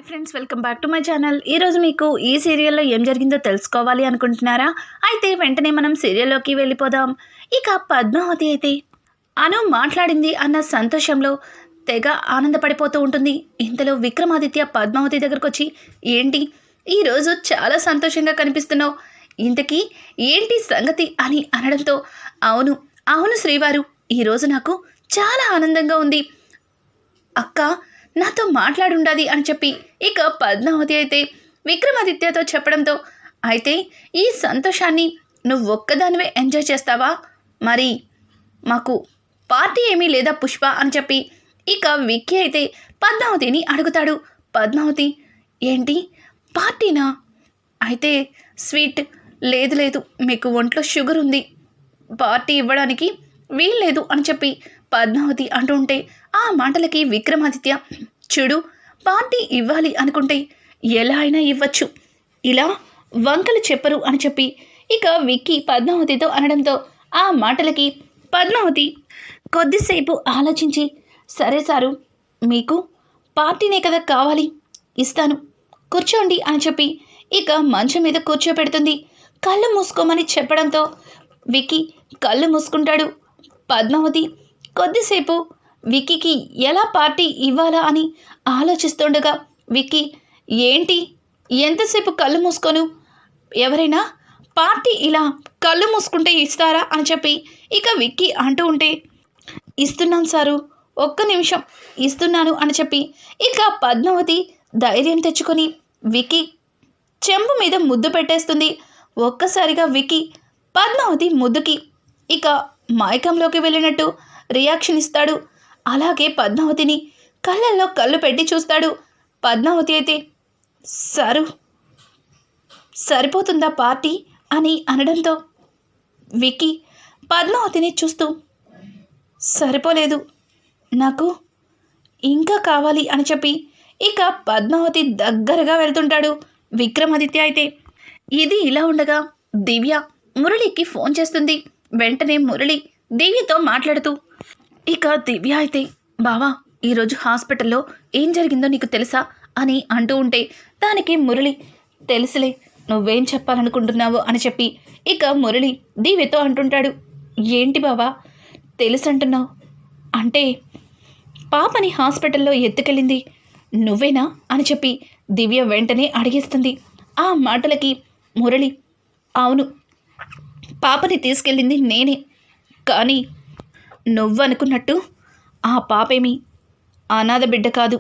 Hi friends, welcome back to my channel. ఈరోజు మీకు ఈ సీరియల్లో ఏం జరిగిందో తెలుసుకోవాలి అనుకుంటున్నారా? అయితే వెంటనే మనం సీరియల్లోకి వెళ్ళిపోదాం. ఇక పద్మావతి అయితే అను మాట్లాడింది అన్న సంతోషంలో తెగ ఆనందపడిపోతూ ఉంటుంది. ఇంతలో విక్రమాదిత్య పద్మావతి దగ్గరకు వచ్చి, ఏంటి ఈరోజు చాలా సంతోషంగా కనిపిస్తున్నావు, ఇంతకీ ఏంటి సంగతి అని అనడంతో, అవును అవును శ్రీవారు, ఈరోజు నాకు చాలా ఆనందంగా ఉంది, అక్క నాతో మాట్లాడుండాది అని చెప్పి ఇక పద్మావతి అయితే విక్రమాదిత్యతో చెప్పడంతో, అయితే ఈ సంతోషాన్ని నువ్వు ఒక్కదానివే ఎంజాయ్ చేస్తావా, మరి మాకు పార్టీ ఏమీ లేదా పుష్ప అని చెప్పి ఇక విక్కీ అయితే పద్మావతిని అడుగుతాడు. పద్మావతి, ఏంటి పార్టీనా? అయితే స్వీట్ లేదు లేదు, మీకు ఒంట్లో షుగర్ ఉంది, పార్టీ ఇవ్వడానికి వీల్లేదు అని చెప్పి పద్మావతి అంటుంటే, ఆ మాటలకి విక్రమాదిత్య, చూడు పార్టీ ఇవ్వాలి అనుకుంటే ఎలా అయినా ఇవ్వచ్చు, ఇలా వంకలు చెప్పరు అని చెప్పి ఇక విక్కీ పద్మావతితో అనడంతో, ఆ మాటలకి పద్మావతి కొద్దిసేపు ఆలోచించి, సరే సారు, మీకు పార్టీనే కదా కావాలి, ఇస్తాను, కూర్చోండి అని చెప్పి ఇక మంచం మీద కూర్చోపెడుతుంది. కళ్ళు మూసుకోమని చెప్పడంతో విక్కీ కళ్ళు మూసుకుంటాడు. పద్మావతి కొద్దిసేపు విక్కీకి ఎలా పార్టీ ఇవ్వాలా అని ఆలోచిస్తుండగా, విక్కీ, ఏంటి ఎంతసేపు కళ్ళు మూసుకోను, ఎవరైనా పార్టీ ఇలా కళ్ళు మూసుకుంటే ఇస్తారా అని చెప్పి ఇక విక్కీ అంటూ ఉంటే, ఇస్తున్నాను సారు, ఒక్క నిమిషం ఇస్తున్నాను అని చెప్పి ఇక పద్మావతి ధైర్యం తెచ్చుకొని విక్కీ చెంపు మీద ముద్దు పెట్టేస్తుంది. ఒక్కసారిగా విక్కీ పద్మావతి ముద్దుకి ఇక మైకంలోకి వెళ్ళినట్టు రియాక్షన్ ఇస్తాడు. అలాగే పద్మావతిని కళ్ళల్లో కళ్ళు పెట్టి చూస్తాడు. పద్మావతి అయితే, సారు సరిపోతుందా పార్టీ అని అనడంతో విక్కీ పద్మావతిని చూస్తూ, సరిపోలేదు, నాకు ఇంకా కావాలి అని చెప్పి ఇక పద్మావతి దగ్గరగా వెళ్తుంటాడు. విక్రమాదిత్య అయితే ఇది ఇలా ఉండగా దివ్య మురళికి ఫోన్ చేస్తుంది. వెంటనే మురళి దివ్యతో మాట్లాడుతూ, ఇక దివ్య అయితే, బావా ఈరోజు హాస్పిటల్లో ఏం జరిగిందో నీకు తెలుసా అని అంటూ ఉంటే, దానికి మురళి, తెలుసులే, నువ్వేం చెప్పాలనుకుంటున్నావు అని చెప్పి ఇక మురళి దివ్యతో అంటుంటాడు. ఏంటి బావా తెలుసంటున్నావు, అంటే పాపని హాస్పిటల్లో ఎత్తుకెళ్ళింది నువ్వేనా అని చెప్పి దివ్య వెంటనే అడిగేస్తుంది. ఆ మాటలకి మురళి, అవును పాపని తీసుకెళ్ళింది నేనే, కానీ నువ్వనుకున్నట్టు ఆ పాపేమి అనాథ బిడ్డ కాదు,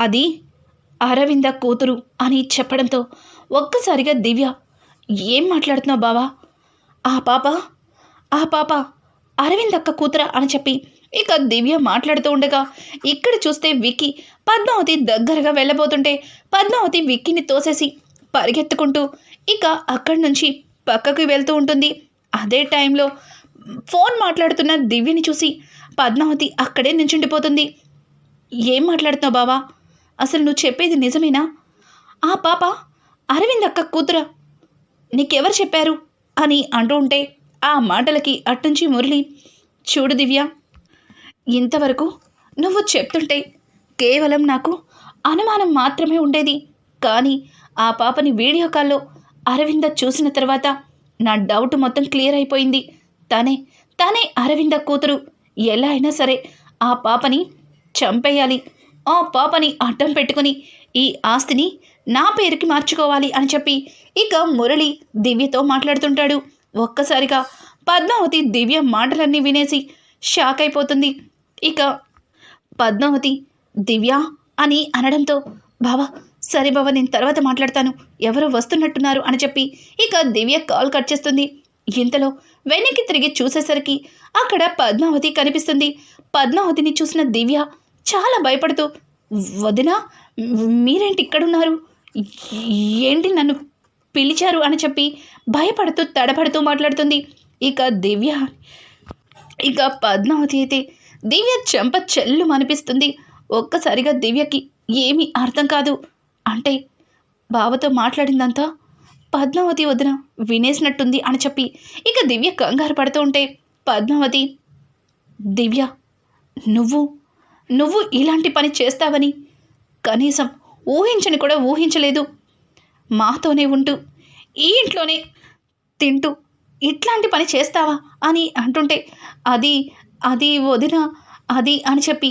అది అరవింద కూతురు అని చెప్పడంతో ఒక్కసారిగా దివ్య, ఏం మాట్లాడుతున్నావు బావా, ఆ పాప అరవిందక్క కూతురా అని చెప్పి ఇక దివ్య మాట్లాడుతూ ఉండగా, ఇక్కడ చూస్తే విక్కీ పద్మావతి దగ్గరగా వెళ్ళబోతుంటే పద్మావతి విక్కీని తోసేసి పరిగెత్తుకుంటూ ఇక అక్కడి నుంచి పక్కకి వెళ్తూ ఉంటుంది. అదే టైంలో ఫోన్ మాట్లాడుతున్న దివ్యని చూసి పద్మావతి అక్కడే నించుండిపోతుంది. ఏం మాట్లాడుతున్నావు బావా, అసలు నువ్వు చెప్పేది నిజమేనా, ఆ పాప అరవింద్ అక్క కూతురా, నీకెవరు చెప్పారు అని అంటూ ఉంటే, ఆ మాటలకి అట్నుంచి మురళి, చూడు దివ్య, ఇంతవరకు నువ్వు చెప్తుంటే కేవలం నాకు అనుమానం మాత్రమే ఉండేది, కానీ ఆ పాపని వీడియో కాల్లో అరవింద చూసిన తర్వాత నా డౌట్ మొత్తం క్లియర్ అయిపోయింది. తనే అరవింద కూతురు, ఎలా అయినా సరే ఆ పాపని చంపేయాలి, ఆ పాపని అడ్డం పెట్టుకుని ఈ ఆస్తిని నా పేరుకి మార్చుకోవాలి అని చెప్పి ఇక మురళి దివ్యతో మాట్లాడుతుంటాడు. ఒక్కసారిగా పద్మావతి దివ్య మాటలన్నీ వినేసి షాక్ అయిపోతుంది. ఇక పద్మావతి దివ్య అని అనడంతో, బావా సరే బావా, నేను తర్వాత మాట్లాడతాను, ఎవరో వస్తున్నట్టున్నారు అని చెప్పి ఇక దివ్య కాల్ కట్ చేస్తుంది. ఇంతలో వెనక్కి తిరిగి చూసేసరికి అక్కడ పద్మావతి కనిపిస్తుంది. పద్మావతిని చూసిన దివ్య చాలా భయపడుతూ, వదినా మీరేంటి ఇక్కడున్నారు, ఏంటి నన్ను పిలిచారు అని చెప్పి భయపడుతూ తడబడుతూ మాట్లాడుతుంది. ఇక పద్మావతి అయితే దివ్య చెంప చెల్లు అనిపిస్తుంది. ఒక్కసారిగా దివ్యకి ఏమీ అర్థం కాదు. అంటే బావతో మాట్లాడిందంతా పద్మావతి వదిన వినేసినట్టుంది అని చెప్పి ఇక దివ్య కంగారు పడుతూ ఉంటే, పద్మావతి, దివ్య నువ్వు ఇలాంటి పని చేస్తావని కనీసం ఊహించని కూడా ఊహించలేదు. మాతోనే ఉంటూ ఈ ఇంట్లోనే తింటూ ఇట్లాంటి పని చేస్తావా అని అంటుంటే, అది అది వదిన అది అని చెప్పి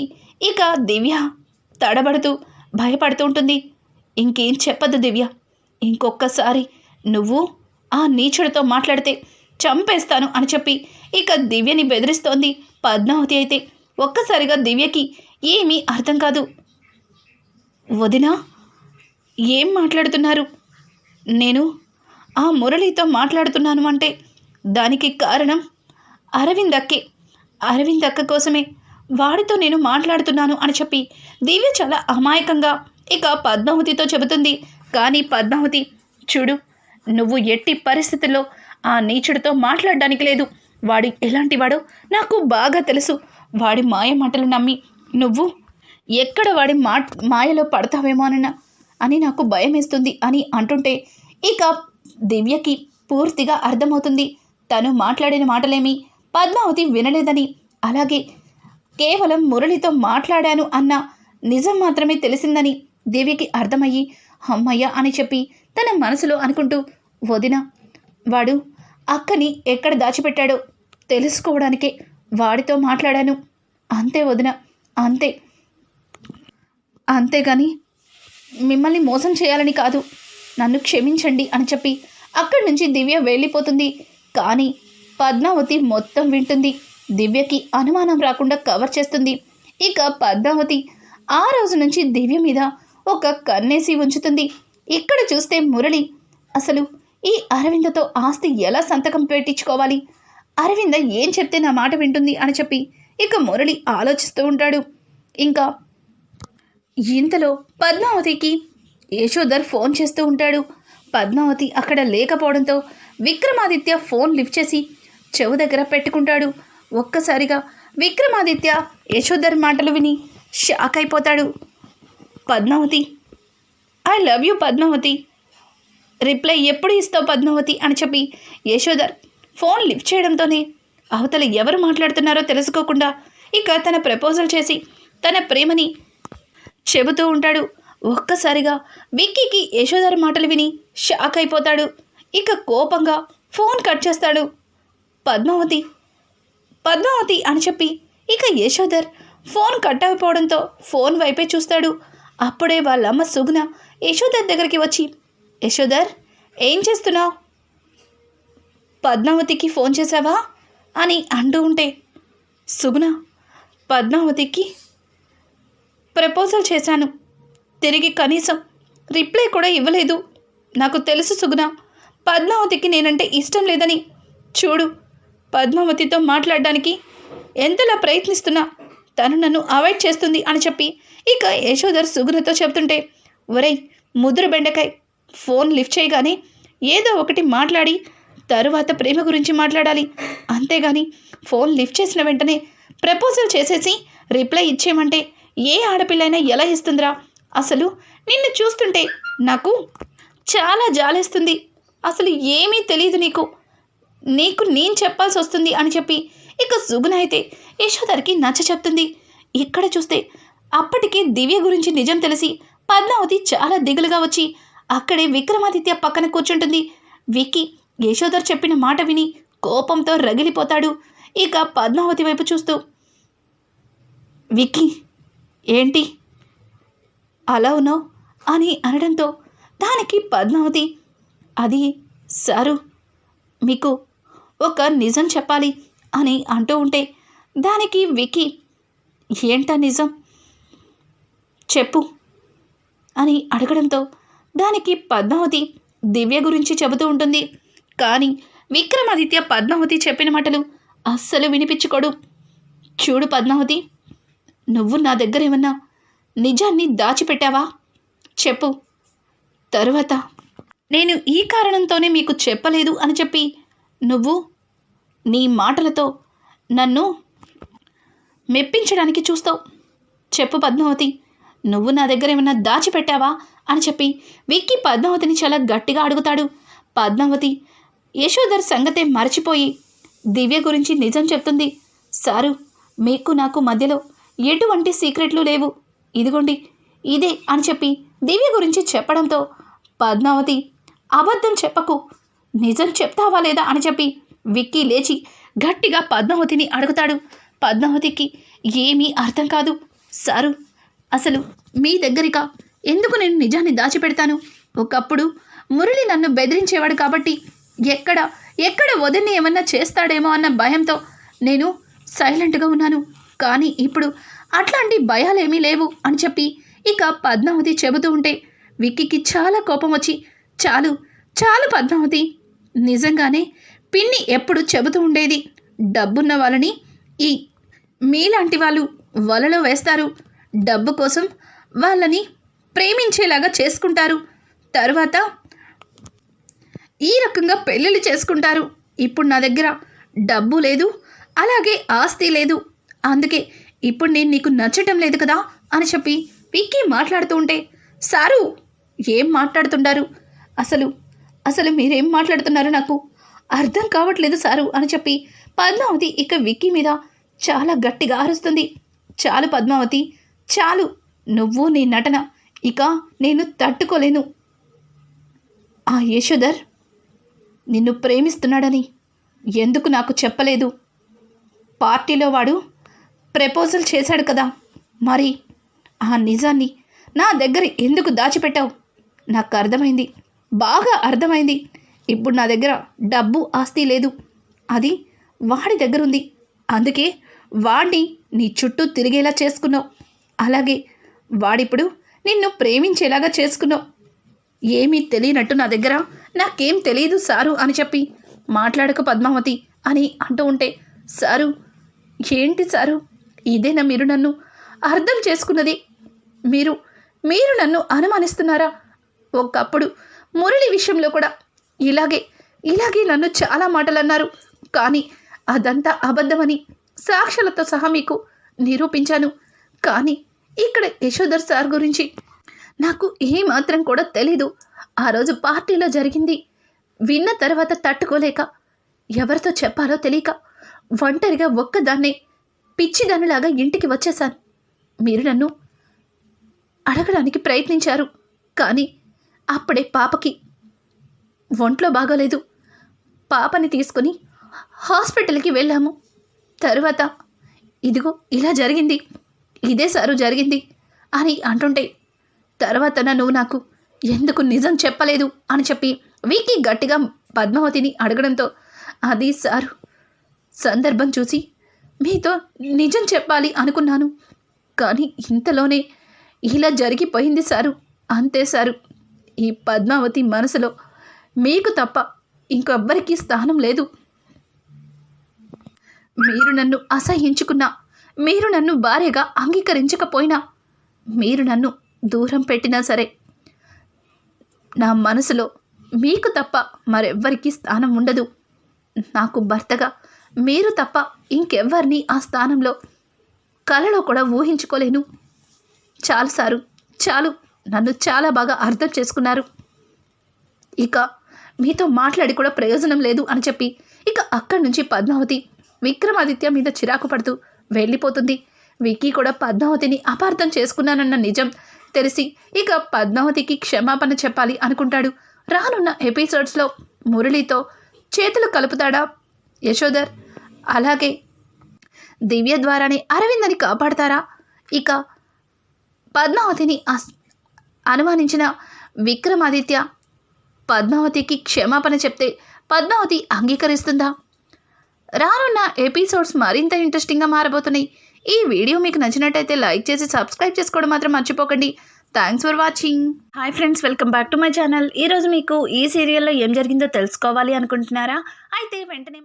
ఇక దివ్య తడబడుతూ భయపడుతూ ఉంటుంది. ఇంకేం చెప్పద్దు దివ్య, ఇంకొక్కసారి నువ్వు ఆ నీచుడితో మాట్లాడితే చంపేస్తాను అని చెప్పి ఇక దివ్యని బెదిరిస్తోంది పద్మావతి. అయితే ఒక్కసారిగా దివ్యకి ఏమీ అర్థం కాదు. వదినా, ఏం మాట్లాడుతున్నారు? నేను ఆ మురళితో మాట్లాడుతున్నాను అంటే దానికి కారణం అరవింద్ అక్కే. అరవింద్ అక్క కోసమే వాడితో నేను మాట్లాడుతున్నాను అని చెప్పి దివ్య చాలా అమాయకంగా ఇక పద్మావతితో చెబుతుంది. కానీ పద్మావతి, చూడు, నువ్వు ఎట్టి పరిస్థితుల్లో ఆ నీచుడితో మాట్లాడడానికి లేదు. వాడు ఎలాంటి వాడో నాకు బాగా తెలుసు. వాడి మాయ మాటలు నమ్మి నువ్వు ఎక్కడ వాడి మాయలో పడతావేమోనన్నా అని నాకు భయం వేస్తుంది అని అంటుంటే ఇక దివ్యకి పూర్తిగా అర్థమవుతుంది తను మాట్లాడిన మాటలేమీ పద్మావతి వినలేదని. అలాగే కేవలం మురళితో మాట్లాడాను అన్న నిజం మాత్రమే తెలిసిందని దివ్యకి అర్థమయ్యి అమ్మయ్య అని చెప్పి తన మనసులో అనుకుంటూ, వదిన, వాడు అక్కని ఎక్కడ దాచిపెట్టాడో తెలుసుకోవడానికే వాడితో మాట్లాడాను. అంతే వదిన, అంతే. అంతేగాని మిమ్మల్ని మోసం చేయాలని కాదు. నన్ను క్షమించండి అని చెప్పి అక్కడి నుంచి దివ్య వెళ్ళిపోతుంది. కానీ పద్మావతి మొత్తం వింటుంది. దివ్యకి అనుమానం రాకుండా కవర్ చేస్తుంది. ఇక పద్మావతి ఆ రోజు నుంచి దివ్య మీద ఒక కన్నేసి ఉంచుతుంది. ఇక్కడ చూస్తే మురళి అసలు ఈ అరవిందతో ఆస్తి ఎలా సంతకం పెట్టించుకోవాలి, అరవింద ఏం చెప్తే నా మాట వింటుంది అని చెప్పి ఇక మురళి ఆలోచిస్తూ ఉంటాడు. ఇంకా ఇంతలో పద్మావతికి యశోధర్ ఫోన్ చేస్తూ ఉంటాడు. పద్మావతి అక్కడ లేకపోవడంతో విక్రమాదిత్య ఫోన్ లిఫ్ట్ చేసి చెవు దగ్గర పెట్టుకుంటాడు. ఒక్కసారిగా విక్రమాదిత్య యశోధర్ మాటలు విని షాక్ అయిపోతాడు. Padmavathi, I love you Padmavathi, reply ఎప్పుడు ఇస్తావు పద్మావతి అని చెప్పి యశోధర్ ఫోన్ లిఫ్ట్ చేయడంతోనే అవతల ఎవరు మాట్లాడుతున్నారో తెలుసుకోకుండా ఇక తన ప్రపోజల్ చేసి తన ప్రేమని చెబుతూ ఉంటాడు. ఒక్కసారిగా విక్కీకి యశోధర్ మాటలు విని షాక్ అయిపోతాడు. ఇక కోపంగా ఫోన్ కట్ చేస్తాడు. పద్మావతి పద్మావతి అని చెప్పి ఇక యశోధర్ ఫోన్ కట్ అయిపోవడంతో ఫోన్ వైపే చూస్తాడు. అప్పుడే వాళ్ళమ్మ సుగుణ యశోధర్ దగ్గరికి వచ్చి, యశోధర్, ఏం చేస్తున్నావు? పద్మావతికి ఫోన్ చేశావా అని అంటూ ఉంటే, సుగుణ, పద్మావతికి ప్రపోజల్ చేశాను, తిరిగి కనీసం రిప్లై కూడా ఇవ్వలేదు. నాకు తెలుసు సుగుణ, పద్మావతికి నేనంటే ఇష్టం లేదని. చూడు, పద్మావతితో మాట్లాడడానికి ఎంతలా ప్రయత్నిస్తున్నా తను నన్ను అవాయిడ్ చేస్తుంది అని చెప్పి ఇక యశోధర్ సుగుణతో చెప్తుంటే, ఒరేయ్ ముదురు బెండకాయ్, ఫోన్ లిఫ్ట్ చేయగానే ఏదో ఒకటి మాట్లాడి తరువాత ప్రేమ గురించి మాట్లాడాలి. అంతేగాని ఫోన్ లిఫ్ట్ చేసిన వెంటనే ప్రపోజల్ చేసేసి రిప్లై ఇచ్చేయమంటే ఏ ఆడపిల్లైనా ఎలా ఇస్తుందిరా? అసలు నిన్ను చూస్తుంటే నాకు చాలా జాలేస్తుంది. అసలు ఏమీ తెలియదు నీకు నేను చెప్పాల్సి వస్తుంది అని చెప్పి ఇక సుగుణ అయితే యశోధర్కి నచ్చ చెప్తుంది. ఇక్కడ చూస్తే అప్పటికే దివ్య గురించి నిజం తెలిసి పద్మావతి చాలా దిగులుగా వచ్చి అక్కడే విక్రమాదిత్య పక్కన కూర్చుంటుంది. విక్కీ యశోధర్ చెప్పిన మాట విని కోపంతో రగిలిపోతాడు. ఇక పద్మావతి వైపు చూస్తూ, విక్కీ, ఏంటి అలా ఉన్నావు అని అనడంతో దానికి పద్మావతి, అది సారు, మీకు ఒక నిజం చెప్పాలి అని అంటూ ఉంటే దానికి విక్కీ, ఏంటా నిజం చెప్పు అని అడగడంతో దానికి పద్మావతి దివ్య గురించి చెబుతూ ఉంటుంది. కానీ విక్రమాదిత్య పద్మావతి చెప్పిన మాటలు అస్సలు వినిపించుకోడు. చూడు పద్మావతి, నువ్వు నా దగ్గర ఏమన్నా నిజాన్ని దాచిపెట్టావా? చెప్పు. తరువాత నేను ఈ కారణంతోనే మీకు చెప్పలేదు అని చెప్పి నువ్వు నీ మాటలతో నన్ను మెప్పించడానికి చూస్తావు. చెప్పు పద్మావతి, నువ్వు నా దగ్గర ఏమన్నా దాచిపెట్టావా అని చెప్పి విక్కీ పద్మావతిని చాలా గట్టిగా అడుగుతాడు. పద్మావతి యశోధర్ సంగతే మర్చిపోయి దివ్య గురించి నిజం చెప్తుంది. సారు, మీకు నాకు మధ్యలో ఎటువంటి సీక్రెట్లు లేవు. ఇదిగోండి, ఇదే అని చెప్పి దివ్య గురించి చెప్పడంతో పద్మావతి అబద్ధం చెప్పకు, నిజం చెప్తావా లేదా అని చెప్పి విక్కీ లేచి గట్టిగా పద్మావతిని అడుగుతాడు. పద్మావతికి ఏమీ అర్థం కాదు. సారు, అసలు మీ దగ్గరిక ఎందుకు నేను నిజాన్ని దాచిపెడతాను? ఒకప్పుడు మురళి నన్ను బెదిరించేవాడు కాబట్టి ఎక్కడ వదిన్ని ఏమన్నా చేస్తాడేమో అన్న భయంతో నేను సైలెంట్గా ఉన్నాను. కానీ ఇప్పుడు అట్లాంటి భయాలేమీ లేవు అని చెప్పి ఇక పద్మావతి చెబుతూ ఉంటే విక్కీకి చాలా కోపం వచ్చి, చాలు చాలు పద్మావతి, నిజంగానే పిన్ని ఎప్పుడు చెబుతూ ఉండేది, డబ్బున్న వాళ్ళని ఈ మీలాంటి వాళ్ళు వలలో వేస్తారు, డబ్బు కోసం వాళ్ళని ప్రేమించేలాగా చేసుకుంటారు, తరువాత ఈ రకంగా పెళ్ళిళ్ళు చేసుకుంటారు. ఇప్పుడు నా దగ్గర డబ్బు లేదు, అలాగే ఆస్తి లేదు, అందుకే ఇప్పుడు నేను నీకు నచ్చటం లేదు కదా అని చెప్పి విక్కీ మాట్లాడుతూ ఉంటే, సారు ఏం మాట్లాడుతుంటారు, అసలు మీరేం మాట్లాడుతున్నారు, నాకు అర్థం కావట్లేదు సారు అని చెప్పి పద్మావతి ఇక విక్కీ మీద చాలా గట్టిగా అరుస్తుంది. చాలు పద్మావతి, చాలు, నువ్వు నీ నటన ఇక నేను తట్టుకోలేను. ఆ యశోధర్ నిన్ను ప్రేమిస్తున్నాడని ఎందుకు నాకు చెప్పలేదు? పార్టీలో వాడు ప్రపోజల్ చేశాడు కదా, మరి ఆ నిజాన్ని నా దగ్గర ఎందుకు దాచిపెట్టావు? నాకు అర్థమైంది, బాగా అర్థమైంది. ఇప్పుడు నా దగ్గర డబ్బు ఆస్తి లేదు, అది వాడి దగ్గర ఉంది. అందుకే వాడిని నీ చుట్టూ తిరిగేలా చేసుకున్నావు, అలాగే వాడిప్పుడు నిన్ను ప్రేమించేలాగా చేసుకున్నావు. ఏమీ తెలియనట్టు నా దగ్గర నాకేం తెలియదు సారు అని చెప్పి మాట్లాడక పద్మావతి అని అంటూ ఉంటే, సారు ఏంటి సారు, ఇదేనా మీరు నన్ను అర్థం చేసుకున్నది? మీరు నన్ను అనుమానిస్తున్నారా? ఒకప్పుడు మురళి విషయంలో కూడా ఇలాగే నన్ను చాలా మాటలు అన్నారు, కానీ అదంతా అబద్ధమని సాక్ష్యాలతో సహా మీకు నిరూపించాను. కానీ ఇక్కడ యశోధర్ సార్ గురించి నాకు ఏమాత్రం కూడా తెలీదు. ఆ రోజు పార్టీలో జరిగింది విన్న తర్వాత తట్టుకోలేక ఎవరితో చెప్పాలో తెలియక ఒంటరిగా ఒక్కదాన్నే పిచ్చిదానిలాగా ఇంటికి వచ్చేశాను. మీరు నన్ను అడగడానికి ప్రయత్నించారు, కానీ అప్పుడే పాపకి ఒంట్లో బాగోలేదు, పాపని తీసుకొని హాస్పిటల్కి వెళ్ళాము. తరువాత ఇదిగో ఇలా జరిగింది, ఇదే సారు జరిగింది అని అంటుంటే, తర్వాత నువ్వు నాకు ఎందుకు నిజం చెప్పలేదు అని చెప్పి విక్కీ గట్టిగా పద్మావతిని అడగడంతో, అది సారు, సందర్భం చూసి మీతో నిజం చెప్పాలి అనుకున్నాను, కానీ ఇంతలోనే ఇలా జరిగిపోయింది సారు, అంతే సారు. ఈ పద్మావతి మనసులో మీకు తప్ప ఇంకొవ్వరికీ స్థానం లేదు. మీరు నన్ను అసహ్యించుకున్నా, మీరు నన్ను భార్యగా అంగీకరించకపోయినా, మీరు నన్ను దూరం పెట్టినా సరే, నా మనసులో మీకు తప్ప మరెవ్వరికీ స్థానం ఉండదు. నాకు భర్తగా మీరు తప్ప ఇంకెవ్వరిని ఆ స్థానంలో కలలో కూడా ఊహించుకోలేను. చాలు సారు, చాలు, నన్ను చాలా బాగా అర్థం చేసుకున్నారు. ఇక మీతో మాట్లాడి కూడా ప్రయోజనం లేదు అని చెప్పి ఇక అక్కడి నుంచి పద్మావతి విక్రమాదిత్య మీద చిరాకు పడుతూ వెళ్ళిపోతుంది. విక్కీ కూడా పద్మావతిని అపార్థం చేసుకున్నానన్న నిజం తెలిసి ఇక పద్మావతికి క్షమాపణ చెప్పాలి అనుకుంటాడు. రానున్న ఎపిసోడ్స్లో మురళితో చేతులు కలుపుతాడా యశోధర్? అలాగే దివ్య ద్వారానే అరవిందని కాపాడతారా? ఇక పద్మావతిని అనుమానించిన విక్రమాదిత్య పద్మావతికి క్షమాపణ చెప్తే పద్మావతి అంగీకరిస్తుందా? రానున్న ఎపిసోడ్స్ మరింత ఇంట్రెస్టింగ్గా మారబోతున్నాయి. ఈ వీడియో మీకు నచ్చినట్టయితే లైక్ చేసి సబ్స్క్రైబ్ చేసుకోవడం మాత్రం మర్చిపోకండి. Thanks for watching. Hi friends, welcome back to my channel. ఈరోజు మీకు ఈ సీరియల్లో ఏం జరిగిందో తెలుసుకోవాలి అనుకుంటున్నారా? అయితే వెంటనే